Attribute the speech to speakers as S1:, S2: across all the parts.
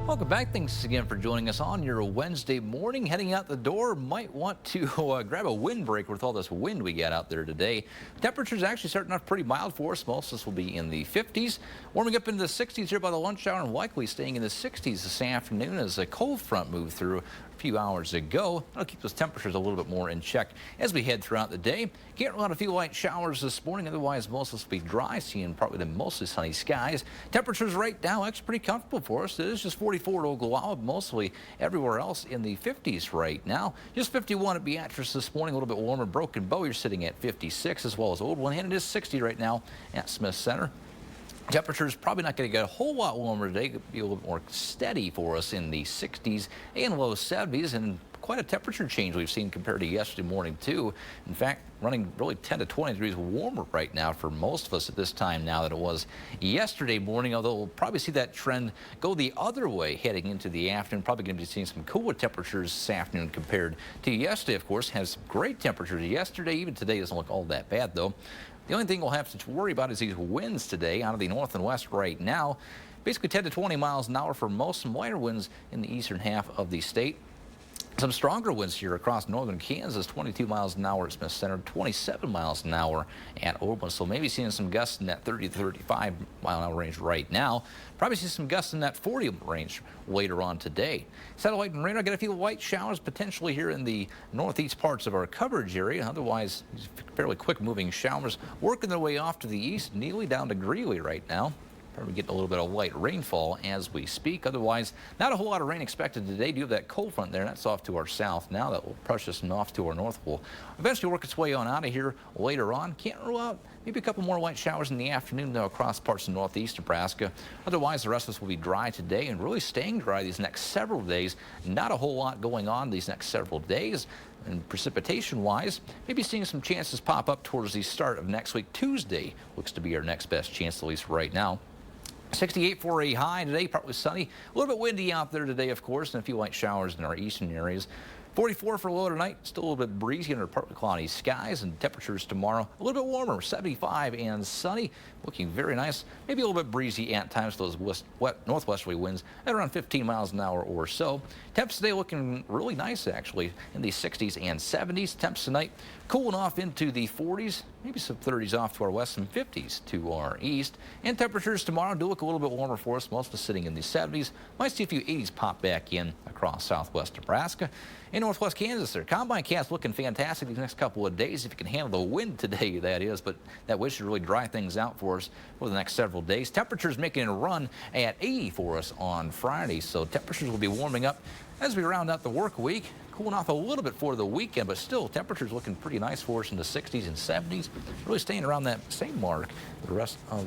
S1: Welcome back. Thanks again for joining us on your Wednesday morning. Heading out the door, might want to grab a windbreaker with all this wind we got out there today. Temperatures actually starting off pretty mild for us. Most of this will be in the 50s. Warming up into the 60s here by the lunch hour and likely staying in the 60s this afternoon as a cold front moved through a few hours ago. That'll keep those temperatures a little bit more in check as we head throughout the day. Can't rule out a few light showers this morning. Otherwise, most of this will be dry, seeing partly to mostly sunny skies. Temperatures right now actually pretty comfortable for us. It is just 44 at Ogallala, mostly everywhere else in the 50s right now. Just 51 at Beatrice this morning, a little bit warmer. Broken Bow, you're sitting at 56, as well as Old One, and it is 60 right now at Smith Center. Temperatures probably not going to get a whole lot warmer today. It'll be a little bit more steady for us in the 60s and low 70s, and quite a temperature change we've seen compared to yesterday morning too. In fact, running really 10 to 20 degrees warmer right now for most of us at this time now than it was yesterday morning, although we'll probably see that trend go the other way heading into the afternoon. Probably going to be seeing some cooler temperatures this afternoon compared to yesterday. Of course, has great temperatures yesterday. Even today doesn't look all that bad though. The only thing we'll have to worry about is these winds today out of the north and west right now. Basically 10 to 20 miles an hour for most, some lighter winds in the eastern half of the state. Some stronger winds here across northern Kansas, 22 miles an hour at Smith Center, 27 miles an hour at Oberlin. So maybe seeing some gusts in that 30 to 35 mile an hour range right now. Probably see some gusts in that 40 range later on today. Satellite and radar, get a few light showers potentially here in the northeast parts of our coverage area. Otherwise, fairly quick moving showers working their way off to the east, nearly down to Greeley right now. Probably getting a little bit of light rainfall as we speak. Otherwise, not a whole lot of rain expected today. Do have that cold front there, and that's off to our south now. That will push us off to our north. Will eventually work its way on out of here later on. Can't rule out maybe a couple more light showers in the afternoon though across parts of northeast Nebraska. Otherwise, the rest of us will be dry today and really staying dry these next several days. Not a whole lot going on these next several days. And precipitation-wise, maybe seeing some chances pop up towards the start of next week. Tuesday looks to be our next best chance, at least right now. 68 for a high today, partly sunny. A little bit windy out there today, of course, and a few light showers in our eastern areas. 44 for a low tonight, still a little bit breezy under partly cloudy skies, and temperatures tomorrow a little bit warmer, 75 and sunny, looking very nice. Maybe a little bit breezy at times, those northwesterly winds at around 15 miles an hour or so. Temps today looking really nice actually in the 60s and 70s. Temps tonight cooling off into the 40s, maybe some 30s off to our west, some 50s to our east. And temperatures tomorrow do look a little bit warmer for us, most of us sitting in the 70s. Might see a few 80s pop back in across southwest Nebraska. In northwest Kansas, their combine cast looking fantastic these next couple of days if you can handle the wind today, that is, but that wind should really dry things out for us for the next several days. Temperatures making a run at 80 for us on Friday, so temperatures will be warming up as we round out the work week. Cooling off a little bit for the weekend, but still temperatures looking pretty nice for us in the 60s and 70s. Really staying around that same mark the rest of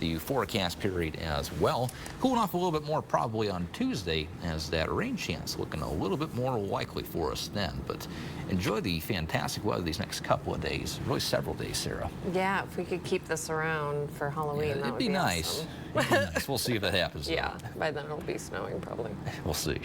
S1: the forecast period as well. Cooling off a little bit more probably on Tuesday as that rain chance looking a little bit more likely for us then. But enjoy the fantastic weather these next couple of days, really several days, Sarah.
S2: Yeah, if we could keep this around for Halloween, that would be
S1: nice.
S2: awesome.
S1: It'd be nice. We'll see if that happens.
S2: Yeah, by then it'll be snowing probably.
S1: We'll see.